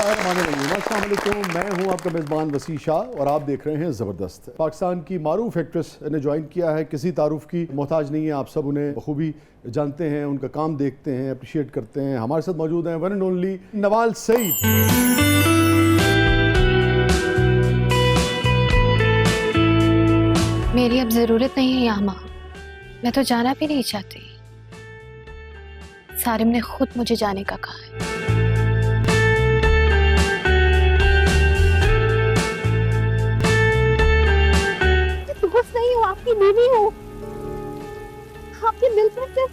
अस्सलामुअलैकुम, मैं हूं आपका मेज़बान वसी शाह और आप देख रहे हैं ज़बरदस्त। पाकिस्तान की मारूफ एक्ट्रेस ने ज्वाइन किया है, किसी तारुफ की मोहताज नहीं है, आप सब उन्हें बखूबी जानते हैं, उनका काम देखते हैं, अप्रिशिएट करते हैं। हमारे साथ मौजूद हैं one and only Nawal Saeed. मेरी अब ज़रूरत नहीं है यहाँ, मैं तो जाना भी नहीं चाहती। सारिम ने खुद मुझे जाने का कहा है। दोस्त नहीं हो, आपकी बीवी हो। आपके दिल पर सिर्फ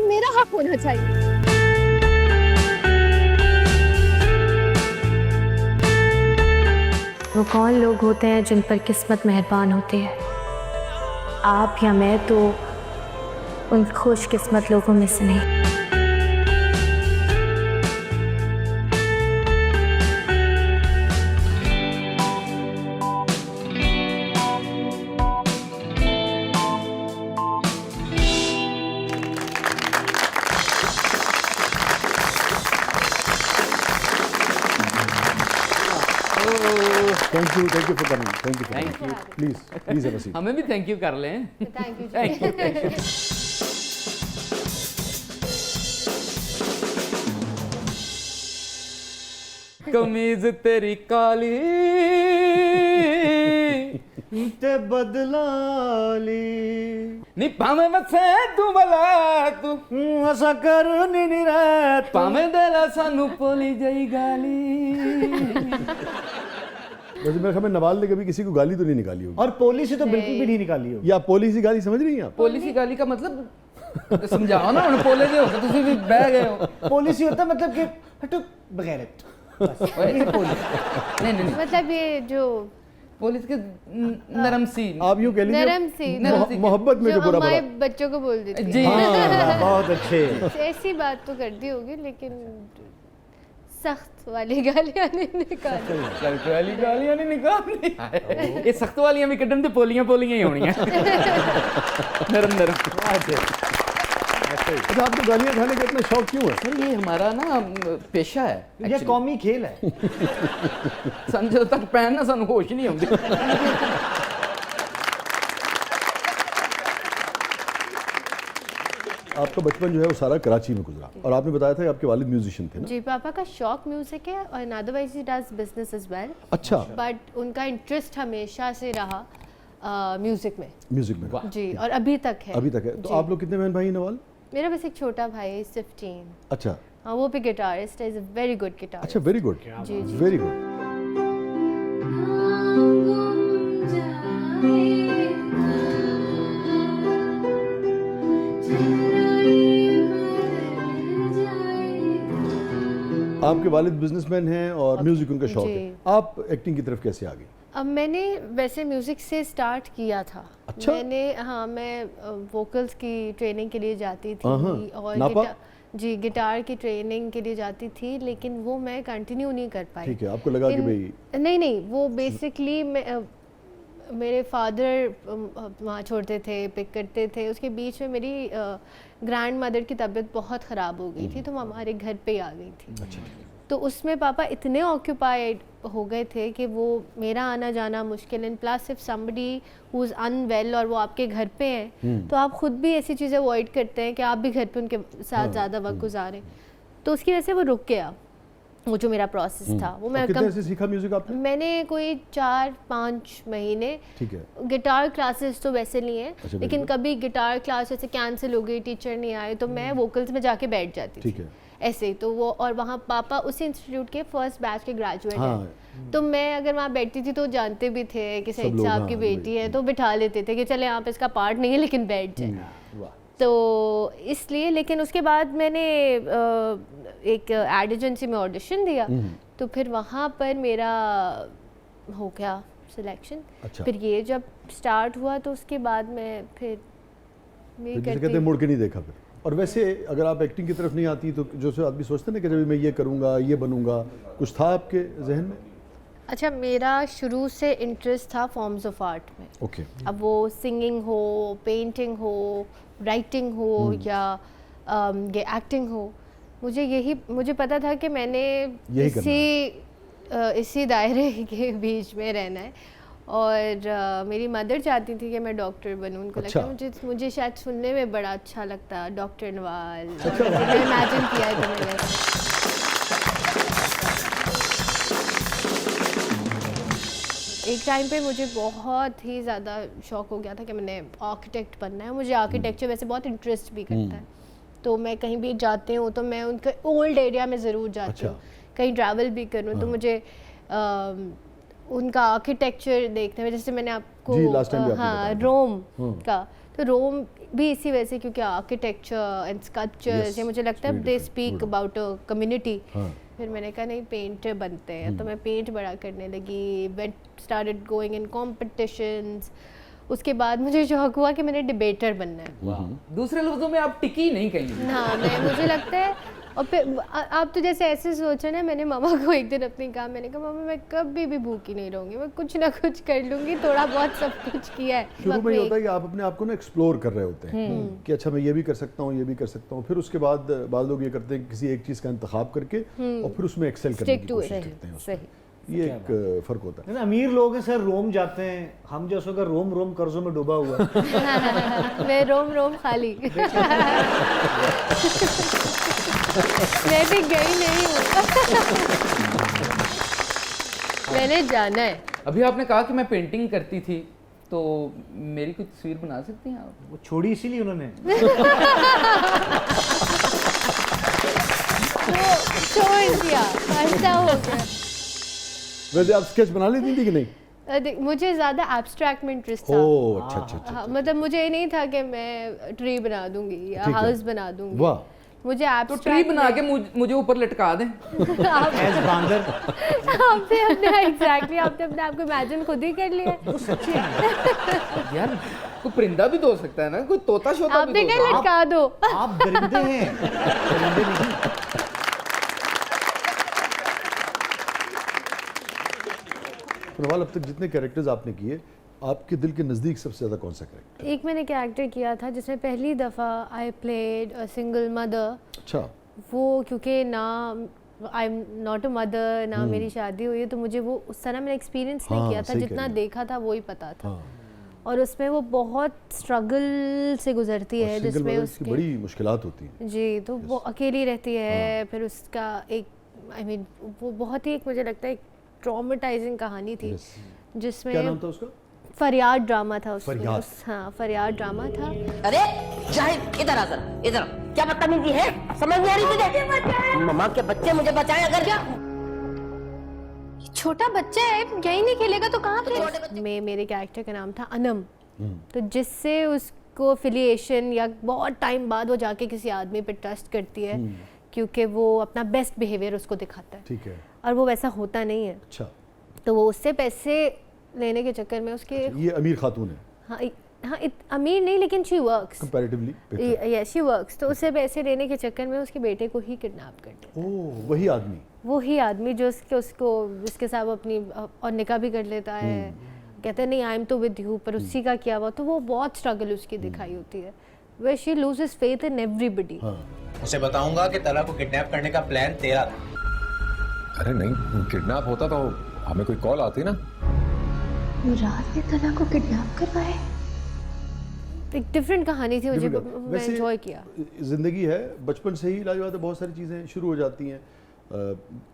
मेरा हक होना चाहिए। वो कौन लोग होते हैं जिन पर किस्मत मेहरबान होती है? आप या मैं तो उन खुशकिस्मत लोगों में से नहीं। Thank you for coming. Thank you please वसी। हमें भी थैंक यू कर लें। Thank you. कमीज तेरी काली ते बदलाली नी पावे वसे तू भला तू असा कर नी रहत पावे देला सानू पोली जई गाली। वैसे मेरे ख्याल में नवाल ने कभी किसी को गाली तो नहीं निकाली होगी, और पॉलिसी तो बिल्कुल भी नहीं निकाली होगी। या पॉलिसी गाली समझ रही हैं आप? पॉलिसी गाली का मतलब समझाओ ना, हुण पोले दे हो के तुसी भी बह गए हो। पॉलिसी होता मतलब कि हटो बगैरत, बस ये पॉलिसी। नहीं मतलब ये जो पुलिस के नरम सी, आप यूं कह नरम सी लीजिए मोहब्बत में जो बुरा हमारे भला। बच्चों को बोल देती जी। है। बहुत अच्छे। ऐसी बात तो करती होगी, लेकिन सख्त वाली गालियां नहीं निकाली। सख्त वाली गालियां नहीं निकालनी, ये सख्त वालियां भी कड्डन ते पोलियां पोलियां ही होणियां। नरम नरम। अच्छा, आपको गालियां खाने का इतना शौक क्यों है? सर ये हमारा ना पेशा है, ये actually। कौमी खेल है। सन जदों तक पैन ना सानू होश नहीं आउंदी। आपका बचपन जो है वो सारा कराची में गुजरा, और आपने बताया था कि आपके वालिद म्यूजिशियन थे ना? जी, पापा का शौक म्यूजिक है और अदरवाइज ही डज बिजनेस एज वेल। अच्छा। बट उनका इंटरेस्ट हमेशा से रहा म्यूजिक में। म्यूजिक में? जी, और अभी तक है। अभी तक है। तो जी। आप लोग कितने बहन भाई हैं नवाल? मेरा बस एक छोटा भाई है, 15। अच्छा हाँ, वो भी गिटारिस्ट है, is a very good guitarist. अच्छा, वेरी गुड, जी जी। Very good. आपके वालिद बिजनेसमैन हैं और म्यूजिक उनका शौक है, जी। आप एक्टिंग की तरफ कैसे आ गई? अब मैंने वैसे म्यूज़िक से स्टार्ट किया था। अच्छा? मैं वोकल्स की ट्रेनिंग के लिए जाती थी और नापा? जी, गिटार की ट्रेनिंग के लिए जाती थी, लेकिन वो मैं कंटिन्यू नहीं कर पाई। ठीक है, आपको लगा कि भाई नहीं, वो बेसिकली मेरे फादर वहाँ छोड़ते थे, पिक करते थे। उसके बीच में मेरी ग्रैंड मदर की तबीयत बहुत ख़राब हो गई थी, तो वो हमारे घर पे ही आ गई थी। अच्छा, तो उसमें पापा इतने ऑक्यूपाइड हो गए थे कि वो मेरा आना जाना मुश्किल, and plus if somebody who is unwell और वो आपके घर पे हैं, तो आप खुद भी ऐसी चीज़ें अवॉइड करते हैं कि आप भी घर पे उनके साथ ज़्यादा वक्त गुजारें। तो उसकी वजह से वो रुक गया, वो जो मेरा प्रोसेस था। वो मैं कितने से सीखा म्यूजिक आपने? मैंने कोई 4-5 महीने। ठीक है। गिटार क्लासेस तो वैसे लिए हैं, अच्छा, लेकिन कभी गिटार क्लास जैसे कैंसिल हो गई, टीचर नहीं आए, तो मैं वोकल्स में जाके बैठ जाती थी। ठीक है। ऐसे ही तो वो, और वहाँ पापा उसी इंस्टीट्यूट के फर्स्ट बैच के ग्रेजुएट हाँ। हैं, तो मैं अगर वहाँ बैठती थी तो जानते भी थे कि सब सईद लोग, साहब हाँ, की बेटी है, तो बिठा लेते थे कि चले यहाँ पे इसका पार्ट नहीं है लेकिन बैठ जाए। वाह। तो इसलिए, लेकिन उसके बाद मैंने एक एड एजेंसी में ऑडिशन दिया, तो फिर वहाँ पर मेरा हो गया सिलेक्शन। अच्छा। फिर ये जब स्टार्ट हुआ तो उसके बाद मैं फिर तो जैसे कहते हैं मुड़ के नहीं देखा फिर। और वैसे अगर आप एक्टिंग की तरफ नहीं आती तो जो से आदमी सोचते हैं ना कि जब मैं ये करूँगा, ये बनूंगा, कुछ था आपके जहन में? अच्छा, मेरा शुरू से इंटरेस्ट था फॉर्म्स ऑफ आर्ट में। ओके। अब वो सिंगिंग हो, पेंटिंग हो, राइटिंग हो या ये एक्टिंग हो, मुझे पता था कि मैंने इसी दायरे के बीच में रहना है और मेरी मदर चाहती थी कि मैं डॉक्टर बनूं। उनको लगता मुझे शायद सुनने में बड़ा अच्छा लगता डॉक्टर नवाल। मैंने इमेजिन किया है तो मैंने एक टाइम पे मुझे बहुत ही ज़्यादा शौक हो गया था कि मैंने आर्किटेक्ट बनना है। मुझे आर्किटेक्चर वैसे बहुत इंटरेस्ट भी करता है, तो मैं कहीं भी जाती हूँ तो मैं उनके ओल्ड एरिया में ज़रूर जाती हूँ। कहीं ट्रैवल भी करूँ तो मुझे उनका आर्किटेक्चर देखने में, जैसे मैंने आपको रोम का, तो रोम भी इसी वजह से क्योंकि आर्किटेक्चर एंड स्कल्पचर्स ये मुझे लगता है they speak about a community. फिर मैंने कहा नहीं पेंटर बनते हैं, तो मैं पेंट बड़ा करने लगी, went started going in competitions. उसके बाद मुझे शौक हुआ कि मैंने डिबेटर बनना है। दूसरे लफ्जों में आप टिकी नहीं कहीं। हाँ, मुझे लगता है। और फिर आप तो जैसे ऐसे सोचो ना, मैंने मामा को एक दिन अपनी कहा, मैंने कहा मामा मैं कभी भी भूखी नहीं रहूंगी, मैं कुछ ना कुछ कर लूंगी, थोड़ा बहुत सब कुछ किया है। शुरू में ये होता है कि आप अपने आप को ना एक्सप्लोर कर रहे होते हैं कि अच्छा मैं ये भी कर सकता हूँ, ये भी कर सकता हूँ। फिर उसके बाद बाद लोग ये करते हैं किसी एक चीज़ का इंतखाब करके और फिर उसमें एक्सेल करने की कोशिश करते हैं उसमें। ये एक फर्क होता है। अमीर लोग हैं सर, रोम जाते हैं, हम जैसों का रोम कर्जों में डूबा हुआ है। मैं रोम खाली। मैं भी गई नहीं हूँ। मैंने जाना है। अभी आपने कहा कि मैं पेंटिंग करती थी, तो मेरी कोई तस्वीर बना सकती हैं आप? वो छोड़ी इसीलिए उन्होंने। छोड़ दिया, ऐसा हो गया। वैसे आप स्केच बना लेती थी कि नहीं? मुझे ज़्यादा एब्स्ट्रैक्ट में इंटरेस्ट था। ओह अच्छा। हाँ, मतलब मुझे ये नहीं था कि मैं ट्री बना दूंगी या हाउस बना दूंगी। वाह। मुझे तो ट्री बना के मुझे ऊपर लटका दें। एज बांदर। आपने एग्जैक्टली आपने अपने आप को इमेजिन खुद ही कर लिया। यार कोई परिंदा भी दो सकता है ना, कोई तोता शोता आपने भी क्या लटका दो। आप दरिंदे हैं, परिंदे नहीं। नवाल, अब तक जितने कैरेक्टर्स आपने किए, आपके दिल के नज़दीक सबसे ज़्यादा कौन सा कैरेक्टर? एक मैंने कैरेक्टर किया था जिसमें पहली दफ़ा I played a single mother. अच्छा। वो क्योंकि ना I am not a mother, ना मेरी शादी हुई है, तो मुझे वो उस तरह मैंने एक्सपीरियंस नहीं किया था। जितना देखा था वो ही पता था। और उसमें वो बहुत स्ट्रगल से गुजरती है, जिसमें उसकी बड़ी मुश्किलात होती हैं। जी, तो वो अकेली रहती है। फिर उसका एक वो बहुत ही मुझे लगता है ट्रॉमेटाइजिंग कहानी थी, जिसमें क्या नाम था उसका? फरियाद ड्रामा था उसमें। हाँ, फरियाद ड्रामा था। अरे शाहिद इधर आ जरा, इधर क्या बदतमीजी है, समझ नहीं आ रही तुझे? मम्मा के बच्चे मुझे बचाएं। अगर क्या छोटा बच्चा है, यही नहीं खेलेगा तो कहाँ पे? मेरे कैरेक्टर का नाम था अनम। तो जिससे उसको एफिलिएशन या बहुत टाइम बाद वो जाके किसी आदमी पे ट्रस्ट करती है, क्योंकि वो अपना बेस्ट बिहेवियर उसको दिखाता है। ठीक है। और वो वैसा होता नहीं है। अच्छा। तो वो उससे पैसे लेने के चक्कर में उसके ये अमीर खातून है। हाँ, अमीर नहीं, लेकिन she works comparatively. Yes, she works. तो उससे पैसे लेने के चक्कर में उसके बेटे को ही किडनैप कर दिया। ओह, वही आदमी जो उसके साथ अपनी और निकाह भी कर लेता है। कहते हैं नहीं आई एम तो विद यू, पर उसी का किया हुआ। तो वो बहुत स्ट्रगल उसकी दिखाई होती है, where she loses faith in everybody। उसे बताऊंगा कि तला को किडनैप करने का प्लान तेरा था। अरे नहीं, किडनैप होता तो हमें कोई कॉल आती ना। रात में तला को किडनैप करवाए। एक डिफरेंट कहानी थी, मुझे मैं एंजॉय किया। जिंदगी है, बचपन से ही लाजवाब बहुत सारी चीज़ें शुरू हो जाती हैं,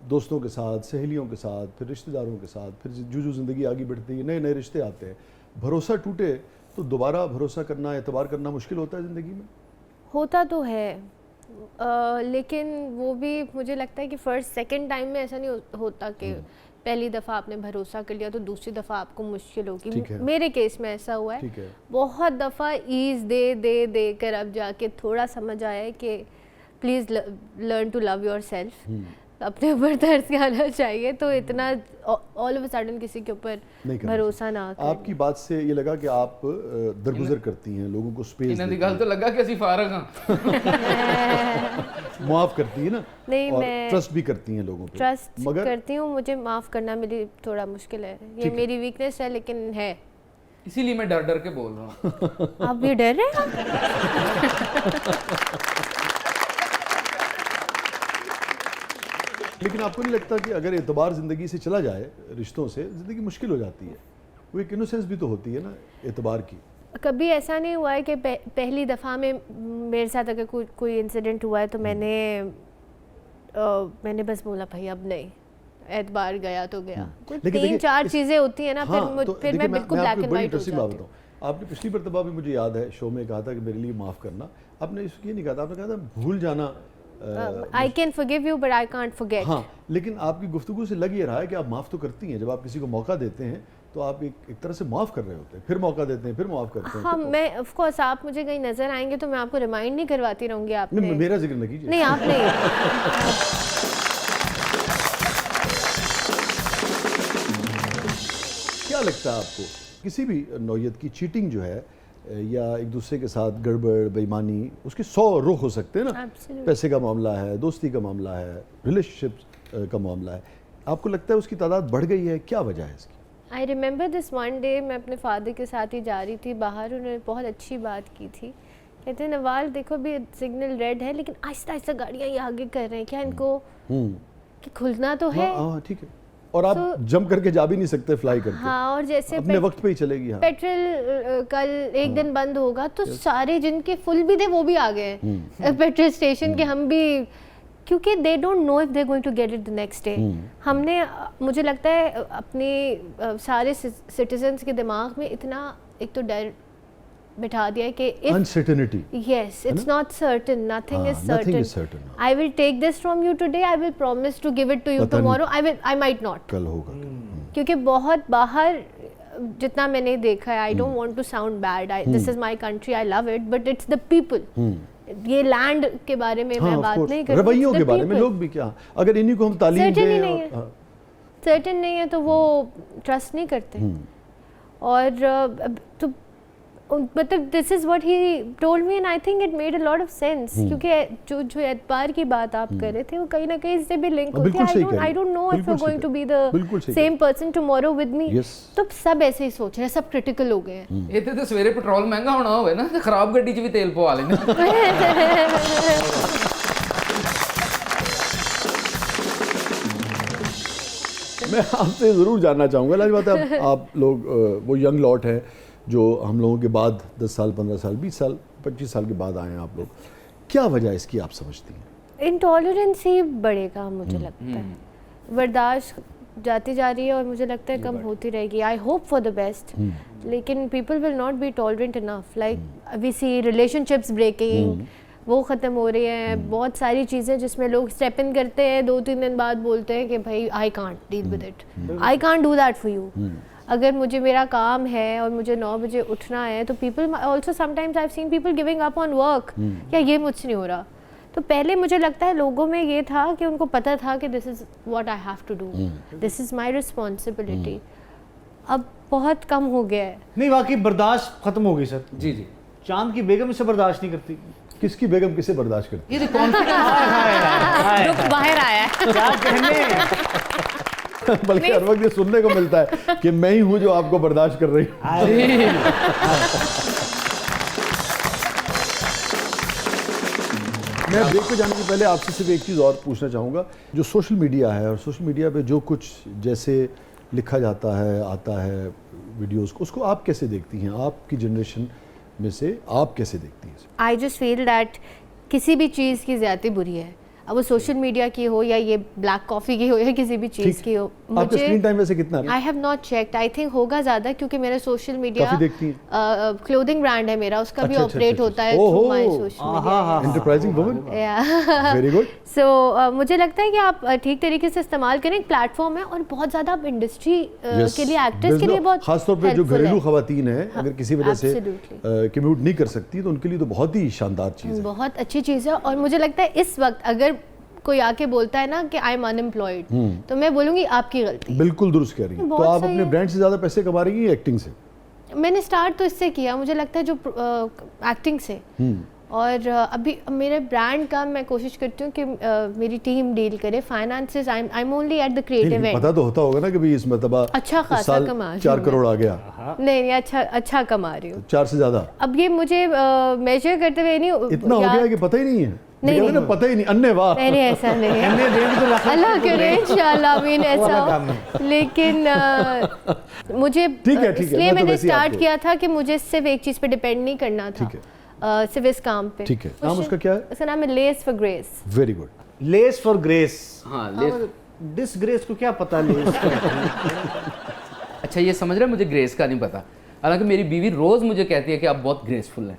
दोस्तों के साथ, सहेलियों के साथ, फिर रिश्तेदारों के साथ, फिर जो ज़िंदगी आगे बढ़ती है, नए नए रिश्ते आते हैं। भरोसा टूटे तो दोबारा भरोसा करना, एतबार करना मुश्किल होता है ज़िंदगी में। होता तो है, लेकिन वो भी मुझे लगता है कि फर्स्ट सेकंड टाइम में ऐसा नहीं होता कि पहली दफ़ा आपने भरोसा कर लिया तो दूसरी दफ़ा आपको मुश्किल होगी। मेरे केस में ऐसा हुआ है, बहुत दफ़ा ईज दे कर अब जाके थोड़ा समझ आया है कि please learn to love yourself. अपने ऊपर तरस खाना चाहिए, तो इतना ऑल ऑफ अ सडन किसी के ऊपर भरोसा ना करें। आपकी बात से ये लगा कि आप दरगुजर करती हैं, लोगों को स्पेस देती हैं। तो लगा कि फारग माफ करती है ना। नहीं, और मैं ट्रस्ट भी करती हैं लोगों पे। ट्रस्ट करती हूँ, मुझे माफ करना मेरी थोड़ा मुश्किल है। ये मेरी वीकनेस है, लेकिन है, इसीलिए मैं डर के बोल रहा हूँ। आप भी डर रहे हैं? आप भी लेकिन आपको नहीं लगता कि अगर एतबार ज़िंदगी से चला जाए, रिश्तों से, ज़िंदगी मुश्किल हो जाती है? वो एक इनोसेंस भी तो होती है ना एतबार की। कभी ऐसा नहीं हुआ है कि पहली दफ़ा में मेरे साथ अगर कोई इंसिडेंट हुआ है तो मैंने बस बोला भाई अब नहीं, एतबार गया तो गया। कोई लेकिन 3-4 चीज़ें होती हैं ना, तो फिर मैं बिल्कुल ब्लैक एंड वाइट हो जाती हूँ। आपने पिछली मरतबा भी मुझे याद है शो में कहा था कि मेरे लिए माफ़ करना, आपने इसको ये नहीं कहा था, आपने कहा था भूल जाना। I can forgive you but I can't forget. हाँ, लेकिन आपकी गुफ्तगू से लग ये रहा है कि आप माफ़ तो करती हैं। जब आप किसी को मौका देते हैं तो आप एक तरह से माफ़ कर रहे होते हैं, फिर मौका देते हैं, फिर माफ़ करते हैं। हाँ, मैं ऑफ कोर्स, आप मुझे कहीं नजर आएंगे तो मैं आपको रिमाइंड नहीं करवाती रहूँगी। आपने नहीं, मेरा जिक्र न कीजिए। नहीं, आप नहीं। क्या लगता है आपको किसी भी नौयत की चीटिंग जो है या एक दूसरे के साथ गड़बड़ बेईमानी, उसके 100 रुख हो सकते हैं ना? Absolutely. पैसे का मामला है, दोस्ती का मामला है, रिलेशनशिप का मामला है, आपको लगता है उसकी तादाद बढ़ गई है? क्या वजह है इसकी? I remember this one day, मैं अपने फादर के साथ ही जा रही थी बाहर, उन्होंने बहुत अच्छी बात की थी। कहते हैं नवाल देखो भी सिग्नल रेड है लेकिन आहिस्ता आहिस्ता गाड़ियाँ ये आगे कर रहे हैं, क्या इनको कि खुलना तो है। हाँ, ठीक है। और आप जंप करके जा भी नहीं सकते फ्लाई करके। हाँ, और जैसे अपने वक्त पे ही चलेगी। हाँ, पेट्रोल कल एक दिन बंद होगा तो सारे जिनके फुल भी थे वो भी आ गए पेट्रोल स्टेशन के, हम भी, क्योंकि they don't know if they going to get it the next day. हमने, मुझे लगता है अपने सारे सिटीजन्स के दिमाग में इतना एक तो डर बिठा दिया है कि uncertainty, yes, it's not certain, nothing is nothing certain. is certain. I will take this from you today, I will promise to give it to you पता नहीं। tomorrow, I might not. कल होगा। क्योंकि बहुत बाहर जितना मैंने देखा है, I don't want to sound bad, this is my country, I love it, but it's the people. ये लैंड के बारे में मैं बात नहीं कर रही, रवैयों के बारे में लोग भी क्या, अगर इन्हीं को हम तालीम दें, सर्टेन नहीं है तो वो ट्रस्ट नहीं करते। और तो मतलब this is what he told me and I think it made a lot of sense, क्योंकि जो एतबार की बात आप कर रहे थे वो कहीं ना कहीं इससे भी लिंक होती है। I don't know if you are going to be the same person tomorrow with me. तो सब ऐसे ही सोच रहे हैं, सब क्रिटिकल हो गए हैं। ਇੱਥੇ ਤੇ ਸਵੇਰੇ ਪੈਟਰੋਲ ਮਹਿੰਗਾ ਹੋਣਾ ਹੋਵੇ ਨਾ ਤੇ ਖਰਾਬ ਗੱਡੀ 'ਚ ਵੀ ਤੇਲ ਪਵਾ ਲੈਂਦੇ। मैं आपसे ज़रूर जानना चाहूँगा, लाजवात आप लोग वो यंग लॉट हैं जो हम लोगों के बाद 10 साल, 15 साल, 20 साल, 25 साल के बाद आए हैं आप लोग, क्या वजह इसकी आप समझती हैं? इंटॉलरेंस ही बढ़ेगा मुझे लगता है, बर्दाश्त जाती जा रही है और मुझे लगता है कम होती रहेगी। I hope for the best, लेकिन people will not be tolerant enough. Like we see relationships breaking, वो ख़त्म हो रही हैं। बहुत सारी चीज़ें जिसमें लोग स्टेप इन करते हैं, 2-3 दिन बाद बोलते हैं कि भाई I can't deal with it, I can't do that for you. अगर मुझे मेरा काम है और मुझे 9 बजे उठना है तो people also sometimes I have seen people giving up on work, या ये मुझसे नहीं हो रहा। तो पहले मुझे लगता है लोगों में ये था कि उनको पता था कि this is what I have to do, this is my responsibility. अब बहुत कम हो गया है। नहीं, वाकई बर्दाश्त खत्म हो गई सर। जी जी, चांद की बेगम इसे बर्दाश्त नहीं करती। किसकी बेगम किसे बर्दाश्त करती ये कॉन्फिडेंस दुख बाहर आया है। क्या कहने, बल्कि हर वक्त ये सुनने को मिलता है कि मैं ही हूँ जो आपको बर्दाश्त कर रही हूँ। मैं ब्रेक पे जाने से पहले आपसे सिर्फ एक चीज़ और पूछना चाहूँगा, जो सोशल मीडिया है और सोशल मीडिया पे जो कुछ जैसे लिखा जाता है, आता है वीडियोस को, उसको आप कैसे देखती हैं? आपकी जनरेशन में से आप कैसे देखती हैं? आई जस्ट फील दैट किसी भी चीज़ की ज़्यादा बुरी है, अब वो सोशल मीडिया की हो या ये ब्लैक कॉफ़ी की हो या किसी भी चीज़ की हो। आपका स्क्रीन टाइम वैसे कितना है? I have not checked, I think होगा ज़्यादा, क्योंकि मेरा सोशल मीडिया काफी देखती हैं? क्लोथिंग ब्रांड है मेरा, उसका भी अच्छा, ऑपरेट अच्छा, होता है ओहो, through my social media. Enterprising woman, very good. So मुझे लगता है कि आप ठीक तरीके से इस्तेमाल करें, एक प्लेटफॉर्म है और बहुत ज़्यादा आप इंडस्ट्री के लिए, एक्टर्स के लिए बहुत खासतौर पे जो helpful है। घरेलू खवातीन हैं, अगर किसी वजह से Absolutely। कम्यूट नहीं कर सकती तो उनके लिए तो बहुत ही शानदार चीज़ है। बहुत अच्छी चीज़ है। और मुझे लगता है इस वक्त अगर कोई आके बोलता है ना कि आई एम अनएम्प्लॉयड, तो मैं बोलूँगी आपकी गलती। बिल्कुल दुरुस्त कह रही हैं। तो बहुत आप सही अपने है। ब्रांड से ज़्यादा पैसे कमा रही हैं एक्टिंग से? मैंने स्टार्ट तो इससे किया, मुझे लगता है जो एक्टिंग से, और अभी मेरे ब्रांड का मैं कोशिश करती हूँ कि मेरी टीम डील करे finances. I am only at the creative and. पता तो होता होगा ना कि भी इस मरतबा अच्छा खासा कमा रही हूँ 4 करोड़ आ गया। नहीं अच्छा कमा रही हूँ। 4 से ज्यादा अब ये मुझे मेजर करते हुए नहीं इतना हो गया कि पता ही नहीं है। नहीं, नहीं, पता ही नहीं। अन्य वाह। नहीं ऐसा नहीं है। अल्लाह करे इंशाल्लाह आमीन ऐसा। लेकिन मुझे इसलिए मैंने स्टार्ट किया था कि मुझे सिर्फ एक चीज़ पे डिपेंड नहीं करना था, सिर्फ इस काम पे। ठीक है। नाम उसका क्या है? उसका नाम है less for grace. Very good. Less for grace. हाँ लेस। डिसग्रेस को क्या पता लेस अच्छा ये समझ रहे हैं, मुझे ग्रेस का नहीं पता। हालांकि मेरी बीवी रोज मुझे कहती है कि आप बहुत ग्रेसफुल हैं।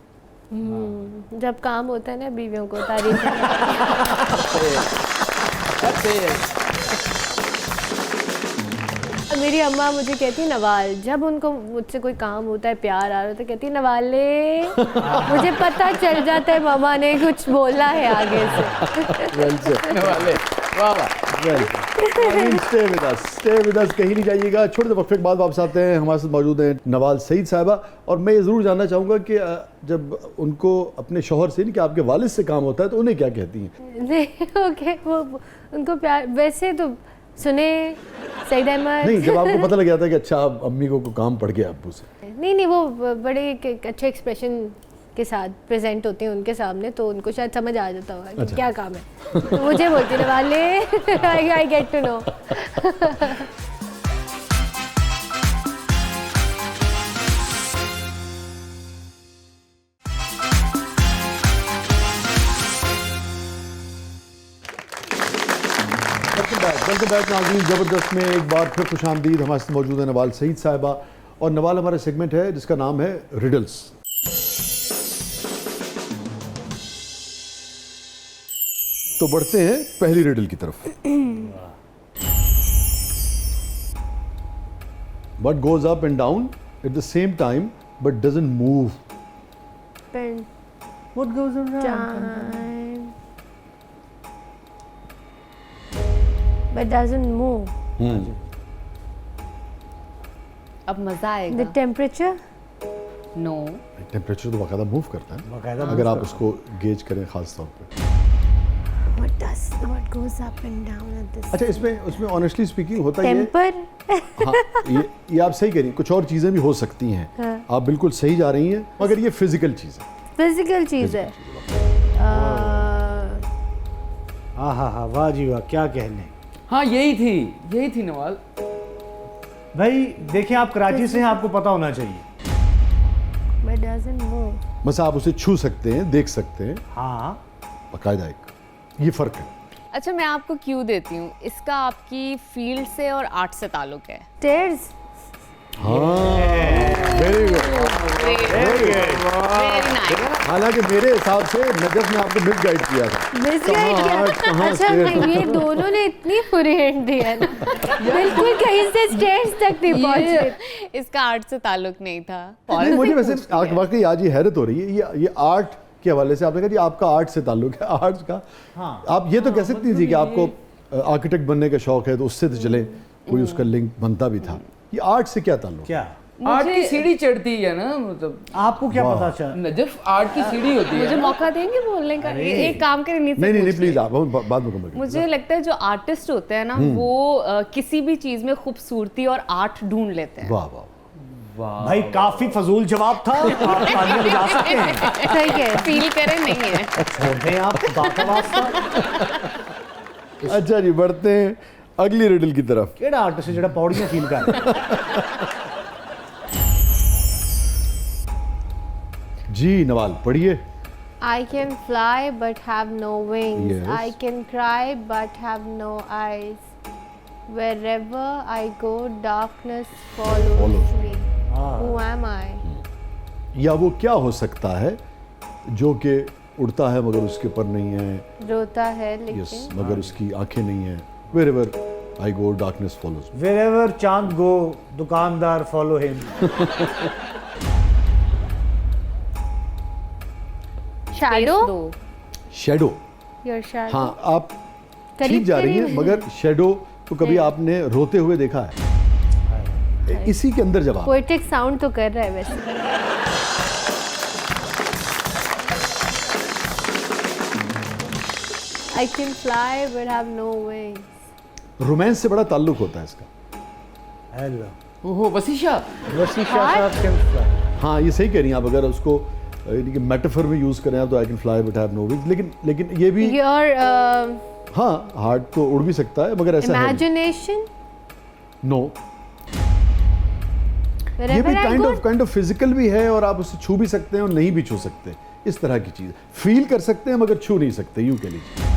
जब काम होता है ना बीवियों को तारीफ। मेरी अम्मा मुझे कहती नवाल, जब उनको मुझसे कोई काम होता है प्यार आ रहा है तो कहती नवाले। मुझे पता चल जाता है मामा ने कुछ बोला है आगे से। नवाले वाह वाह। स्टे विद अस, कहीं नहीं जाइएगा। छोटे से वक्फे के बाद वापस आते हैं। हमारे साथ मौजूद हैं नवाल सईद साहिबा। और मैं ये ज़रूर जानना चाहूँगा कि जब उनको अपने शौहर से नहीं कि आपके वालिद से काम होता है तो उन्हें क्या कहती हैं? नहीं ओके वो उनको प्यार वैसे तो सुने सईद अहमद। नहीं, जब आपको पता लग जाता है कि अच्छा अब अम्मी को काम पड़ गया अब्बू से। नहीं वो बड़े एक अच्छे एक्सप्रेशन के साथ प्रेजेंट होते हैं उनके सामने, तो उनको शायद समझ आ जाता होगा कि क्या काम है। तो मुझे बोलती है वाले I get to know. Welcome back नाज़रीन। ज़बरदस्त में एक बार फिर खुशामदीद। हमारे साथ मौजूद है नवाल सईद साहिबा। और नवाल हमारा सेगमेंट है जिसका नाम है रिडल्स। तो बढ़ते हैं पहली रिडल की तरफ। What goes up and down at the same time but doesn't move? What goes around? Time. But doesn't move. अब मजा आएगा। The temperature? नो। टेम्परेचर तो बाकायदा मूव करता है बाकायदा अगर आप उसको गेज करें खास तौर पे। What goes up and down at this? अच्छा उसमें ऑनेस्टली स्पीकिंग होता है Temper? हाँ, ये आप सही कह रही हैं। कुछ और चीज़ें भी हो सकती हैं। आप बिल्कुल सही जा रही हैं, मगर ये फिजिकल चीज़ है। Physical चीज़ है। हाँ वाह जी वाह, क्या कहने। हाँ यही थी नवाल। भाई देखिए आप कराची से हैं, आपको पता होना चाहिए। But doesn't move. बस आप उसे छू सकते हैं, देख सकते हैं। हाँ बाकायदा एक ये फ़र्क है। अच्छा मैं आपको क्यों देती हूँ, इसका आपकी फील्ड से और आर्ट से ताल्लुक है। Stairs? हाँ वेरी गुड। Very nice. हालांकि मेरे हिसाब से नजफ ने आपको मिस गाइड किया था। Misguide किया। अच्छा ये दोनों ने इतनी बुरी हिंट दी है ना, बिल्कुल कहीं से स्टेज तक नहीं पहुंचे। इसका आर्ट से ताल्लुक नहीं था। नहीं, मुझे वैसे वाकई आज ये हैरत हो रही है। ये आर्ट के हवाले से आपने कहा जी आपका आर्ट से ताल्लुक है। आर्ट का आप ये तो कह सकती थी कि आपको आर्किटेक्ट बनने का शौक है तो उससे तो चले कोई उसका लिंक बनता भी था। ये आर्ट से क्या ताल्लुक? क्या आर्ट की सीढ़ी चढ़ती है ना, मतलब आपको क्या पता चला? नजफ आर्ट की सीढ़ी होती है। मुझे मौका देंगे बोलने का। एक काम करें नहीं प्लीज आप बाद में कमेंट। मुझे लगता है जो आर्टिस्ट होते हैं ना वो किसी भी चीज में खूबसूरती और आर्ट ढूंढ लेते हैं। वाह वाह भाई काफी फजूल जवाब था। आप तालियां बजा सकते हैं। सही है। फील करें नहीं है। छोड़ दें आप बाका वास्ता। अच्छा जी बढ़ते हैं अगली रिडल की तरफ। केड़ा आर्टिस्ट है जेड़ा पौड़ियां फील कर। जी नवाल पढ़िए। I can fly but have no wings. Yes. I can cry but have no eyes. Wherever I go, darkness follows me. Who am I? या वो क्या हो सकता है जो कि उड़ता है मगर उसके पर नहीं है, रोता है यस लेकिन मगर उसकी आंखें नहीं है। Wherever I go, darkness follows me. Wherever चांद गो दुकानदार follow him. shadow. Shadow. Your shadow. हाँ आप करीब ठीक जा रही हैं, करीब। मगर शेडो तो कभी आपने रोते हुए देखा है? इसी के अंदर जवाब। Poetic sound तो कर रहा है वैसे। I can fly but have no wings. Romance से बड़ा ताल्लुक होता है इसका। हेलो ओहो वसीशा वसीशा साहब कैन फ्लाई। हाँ ये सही कह रही हैं आप, अगर उसको यानी कि मेटाफर में यूज़ करें आप तो I can fly but have no wings, लेकिन ये भी Your हाँ हार्ट तो उड़ भी सकता है मगर ऐसा है imagination. नो। ये Wherever भी I go, kind of physical भी है और आप उसे छू भी सकते हैं और नहीं भी छू सकते, इस तरह की चीज़ फील कर सकते हैं मगर छू नहीं सकते, यूं कह लीजिए।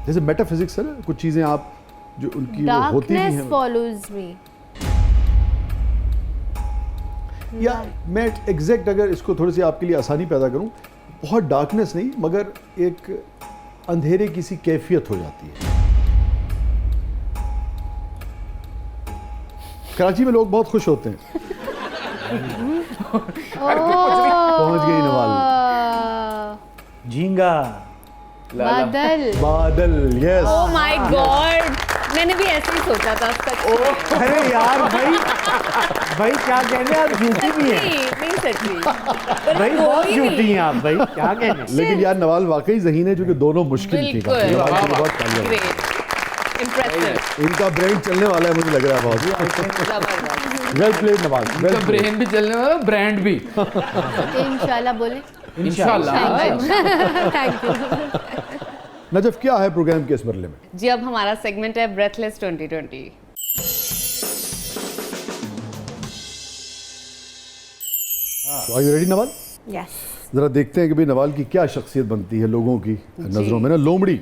जैसे मेटाफिजिक्स है ना, कुछ चीज़ें आप जो उनकी वो होती भी darkness हैं, follows me. या मैं एग्जैक्ट अगर इसको थोड़ी सी आपके लिए आसानी पैदा करूं, बहुत डार्कनेस नहीं मगर एक अंधेरे की सी कैफियत हो जाती है। कराची में लोग बहुत खुश होते हैं। पहुंच गई नवाल। झींगा बादल. बादल, यस। ओह माय गॉड, मैंने भी ऐसे ही सोचा था सच। अरे यार भाई क्या कहने आप झूठी भी हैं नहीं सच्ची भाई, बहुत झूठी हैं आप भाई, क्या कहने। लेकिन यार नवाल वाकई ज़हीन है, जो कि दोनों मुश्किल थी। बिल्कुल। नवाल के लिए बहुत तालियां। ग्रेट इम्प्रेसिव इनका ब्रेन चलने वाला है, मुझे लग रहा है बहुत। जबरदस्त। वेल प्लेड नवाल, वेल तो ब्रेन भी चलने वाला, ब्रांड भी इंशाल्लाह बोले. इंशाल्लाह। Thank you. नजफ क्या है प्रोग्राम के इस मरले में? जी अब हमारा सेगमेंट है breathless 2020। Are you ready Nawal? Yes. जरा देखते हैं कि भाई नवाल की क्या शख्सियत बनती है लोगों की नजरों में ना। लोमड़ी,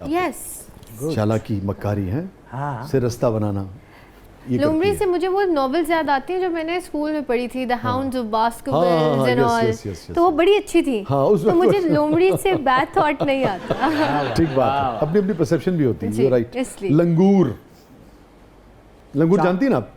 Yes. चालाकी, मक्कारी है, हाँ। से रास्ता बनाना, ये लोमड़ी करती से है। मुझे वो नॉवेल्स याद आती हैं जो मैंने स्कूल में पढ़ी थी, द हाउंड्स ऑफ हाँ, basketballs and yes, all, yes, yes, yes. तो वो बड़ी अच्छी थी। हाँ, उस तो वक्त- मुझे लोमड़ी से बैड थॉट नहीं आता। ठीक बात है, अपनी अपनी परसेप्शन भी होती जी, है, राइट। इसलिए। लंगूर, लंगूर जानती है ना आप?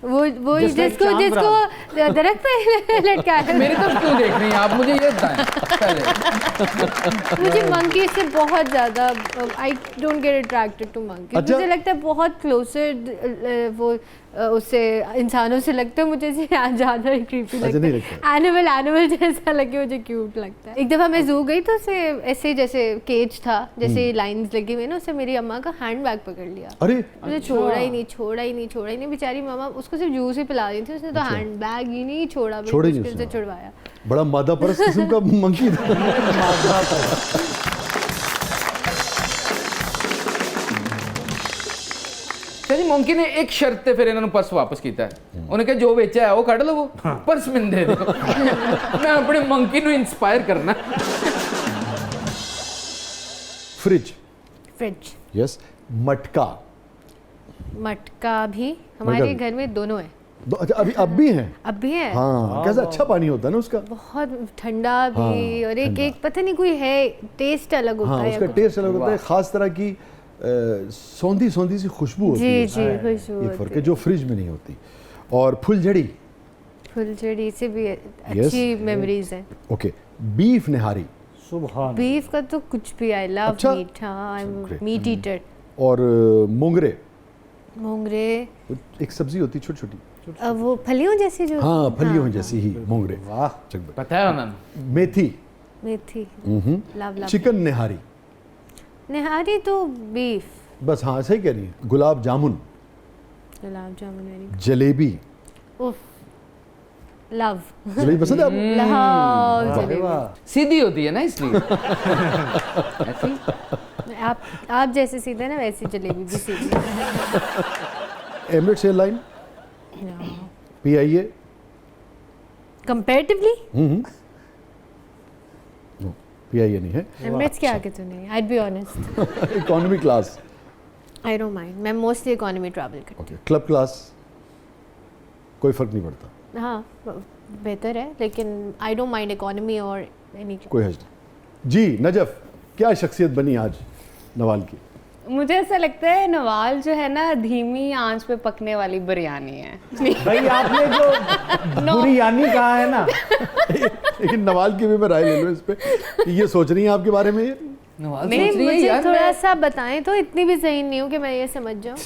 वो जिसमें जिसको चांद जिसको दरख्त पे लटका है। मेरी तरफ क्यों देख रही हैं आप, मुझे ये बताएं पहले। मुझे मंकी से बहुत ज़्यादा I don't get attracted to monkey. अच्छा। मुझे लगता है बहुत क्लोजर वो उससे इंसानों से लगता है, मुझे ज़्यादा क्रीपी अच्छा, नहीं लगता है। एनिमल जैसा लगे, मुझे क्यूट लगता है। एक दफ़ा मैं जू गई तो उसे ऐसे जैसे केज था, जैसे लाइंस लगी हुई ना, उससे मेरी अम्मा का हैंड बैग पकड़ लिया। अरे मुझे छोड़ा ही नहीं। बेचारी मामा उसको सिर्फ जूस ही पिला रही थी, उसने तो हैंड बैग ही नहीं छोड़ा, बड़ी छोड़े ही नहीं मुश्किल से उसने। छुड़वाया। बड़ा मादा परस्त किस्म का मंकी था। जी मोंकी ने एक शर्त ते फिर इन्होंने पर्स वापस किया है। उन्हें कहा जो बेचा है वो कढ़ लो, पर्स मैंने दे दो। मैं अपने मंकी को इंस्पायर करना। Fridge, fridge, yes. मटका, मटका भी हमारे मटका। घर में दोनों है। अच्छा अभी अब भी हैं? अब भी है। हाँ, कैसा अच्छा पानी होता है ना उसका। बहुत ठंडा भी, हाँ, और एक पता नहीं कोई है, टेस्ट अलग होता हाँ, है। उसका कुछ। टेस्ट अलग होता है, खास तरह की सौंधी सी खुशबू होती है। जी खुशबू ये फर्क होती है जो फ्रिज में नहीं होती। और फुलझड़ी, फुलझड़ी से भी अच्छी मेमोरीज हैं। ओके। बीफ निहारी सुभान बीफ का तो कुछ भी, आई लव अच्छा। मीट। हाँ, I am Great. Meat eater. और मोंगरे, मोंगरे, एक सब्जी होती छोटी छोटी, वो फलियों जैसी जो। हाँ फलियों जैसी ही मोंगरे। वाह। चक- पता है उन्होंने। मेथी, मेथी, लव लव। चिकन निहारी, निहारी तो बीफ। बस हाँ सही कह रही है। गुलाब जामुन, गुलाब जामुन वेरी जलेबी, उफ, लव जलेबी पसंद है आपको? लव जलेबी। वाह। सीधी होती है ना इसलिए। ऐसी आप जैसे सीधे ना वैसी जलेबी भी सीधी। Emirates airline, PIA, comparatively PIA नहीं है, एमिरेट्स के आगे तो नहीं, I be honest. Economy class, I don't mind, मैं मोस्टली इकोनॉमी ट्रैवल करती ओके। क्लब क्लास, कोई फर्क नहीं पड़ता, हूँ। हाँ बेहतर है, लेकिन आई डोंट माइंड इकोनॉमी और एनी। कोई हर्ज नहीं। जी नजफ, क्या शख्सियत बनी आज नवाल की? मुझे ऐसा लगता है नवाल जो है ना धीमी आंच पे पकने वाली बिरयानी है। भाई आपने जो बुरियानी कहा है ना, लेकिन नवाल की भी मैं राय ले लूँ इस पे, ये सोच रही हैं आपके बारे में? नवाज नहीं, सोच रही है मुझे यार थोड़ा मैं- सा बताएं तो, इतनी भी सही नहीं हूँ कि मैं ये समझ जाऊँ।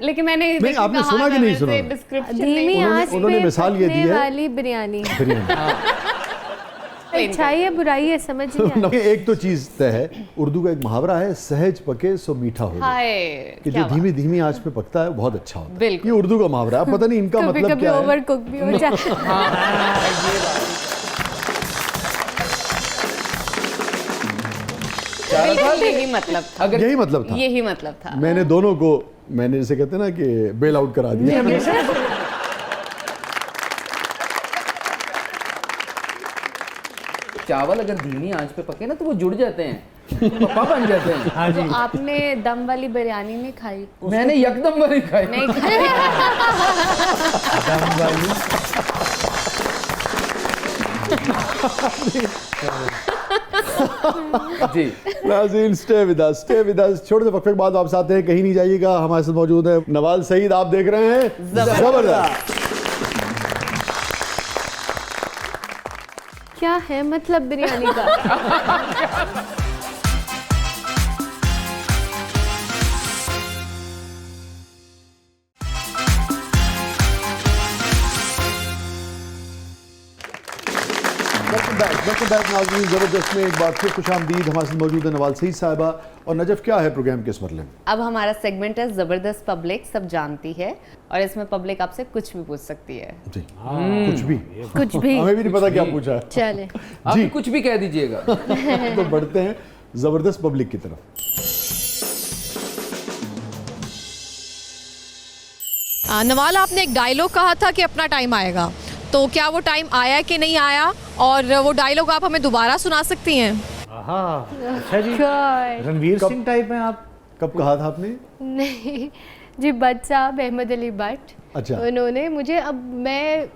लेकिन मैंने नहीं, आपने सुना कि नहीं सुना? डिस्क्रिप्शन धीमी उन्होंने- आंच उन्होंने पे मिसाल ये दी पकने है। वाली बिरयानी। बिरयानी। अच्छाई है बुराई है समझ नहीं आता। एक तो चीज तय है, उर्दू का एक मुहावरा है, सहज पके सो मीठा हो जाए, हाय कि क्या जो धीमी धीमी आंच पे पकता है बहुत अच्छा होता है। बिल्कुल। ये उर्दू का मुहावरा है, अब पता नहीं इनका कभी मतलब कभी क्या है। ओवर कुक भी हो जाता है। बिल्कुल यही मतलब था, अगर यही मतलब था। यही मतलब था। मैंने दोनों को, मैंने जैसे कहते हैं ना कि बेल आउट करा दिया। चावल अगर धीमी आंच पे पके ना तो वो जुड़ जाते हैं, पप्पा बन जाते हैं। हाँ जी। तो आपने दम वाली बिरयानी नहीं खाई? मैंने यकदम वाली खाई। नहीं खाई। दम वाली। जी नाज़रीन stay with us, stay with us. छोटे से वक्फे के बाद वापस आते हैं, कहीं नहीं जाइएगा। हमारे साथ मौजूद है नवाल सईद, आप देख रहे हैं जबरदस्त। क्या है मतलब बिरयानी का? वेलकम बैक नाज़रीन, ज़बरदस्त में एक बार फिर खुशामदीद। हमारे साथ मौजूद है नवाल सईद साहिबा और नजफ। क्या है प्रोग्राम के इस मरले में? अब हमारा सेगमेंट है जबरदस्त पब्लिक, सब जानती है और इसमें पब्लिक आपसे कुछ भी पूछ सकती है। जी कुछ भी, कुछ भी हमें भी नहीं पता क्या पूछा है। चले। आप जी। कुछ भी कह दीजिएगा। तो बढ़ते हैं जबरदस्त पब्लिक की तरफ। नवाल, आपने एक डायलॉग कहा था कि अपना टाइम आएगा, तो क्या वो टाइम आया कि नहीं आया, और वो डायलॉग आप हमें दोबारा सुना सकती हैं? हाँ अच्छा जी। God. रणवीर सिंह टाइप हैं आप। कब कहा था आपने? नहीं जी, भट्ट साहब, अहमद अली भट्ट, अच्छा। उन्होंने मुझे, अब मैं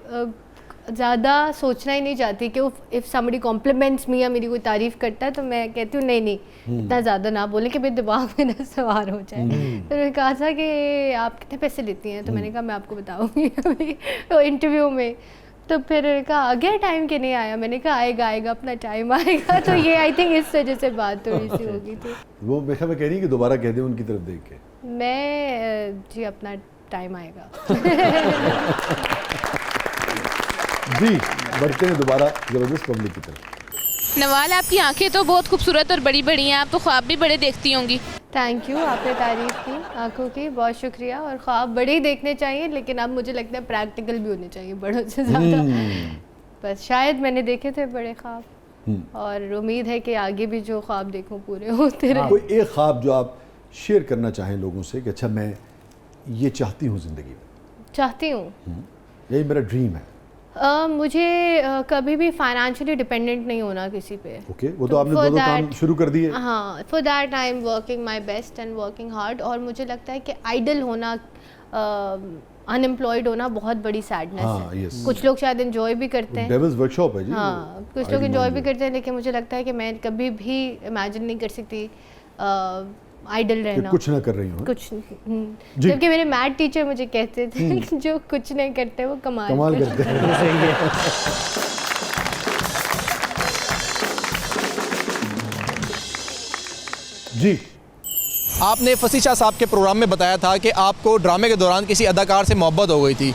ज़्यादा सोचना ही नहीं चाहती कि इफ़ समबडी कॉम्प्लीमेंट्स मी या मेरी कोई तारीफ़ करता है तो मैं कहती हूँ नहीं इतना ज़्यादा ना बोले कि मेरे दिमाग में ना सवार हो जाए। तो उन्होंने कहा था कि आप कितने पैसे लेती हैं, तो मैंने कहा मैं आपको बताऊँगी अभी तो इंटरव्यू में। तो फिर कहा आ गया टाइम कि नहीं आया, मैंने कहा आएगा आएगा, अपना टाइम आएगा। तो ये आई थिंक इस वजह से बात थोड़ी सी होगी थी। वो मेरा मैं कह रही कि दोबारा कह दें उनकी तरफ देख के। मैं जी अपना टाइम आएगा। जी बढ़ते हैं दोबारा जबरदस्त पब्लिक की तरफ। नवाल, आपकी आंखें तो बहुत खूबसूरत और बड़ी बड़ी हैं, आप तो ख्वाब भी बड़े देखती होंगी। थैंक यू, आपने तारीफ की आंखों की, बहुत शुक्रिया। और ख्वाब बड़े ही देखने चाहिए, लेकिन अब मुझे लगता है प्रैक्टिकल भी होने चाहिए बड़ों से ज़्यादा। बस शायद मैंने देखे थे बड़े ख्वाब, और उम्मीद है कि आगे भी जो ख्वाब देखूं पूरे होते रहे। कोई एक ख्वाब जो आप शेयर करना चाहें लोगों से कि अच्छा मैं ये चाहती हूँ ज़िंदगी में, चाहती हूँ, यही मेरा ड्रीम है। मुझे कभी भी फाइनेंशियली डिपेंडेंट नहीं होना किसी पे। ओके, वो तो आपने दोनों काम शुरू कर दिए। हाँ, for that I am working my best and working hard. और मुझे लगता है कि आइडल होना, अनएम्प्लॉयड होना बहुत बड़ी सैडनेस है। yes. कुछ लोग शायद एंजॉय भी करते हैं, डेविल्स वर्कशॉप है जी। हाँ कुछ लोग एंजॉय भी करते हैं, लेकिन मुझे लगता है कि मैं कभी भी इमेजिन नहीं कर सकती आइडल रहना, कुछ ना कर रही हूँ। कुछ जबकि मेरे मैथ टीचर मुझे कहते थे कि जो कुछ नहीं करते वो कमाल करते हैं। सही है। जी आपने फसीशा साहब के प्रोग्राम में बताया था कि आपको ड्रामे के दौरान किसी अदाकार से मोहब्बत हो गई थी।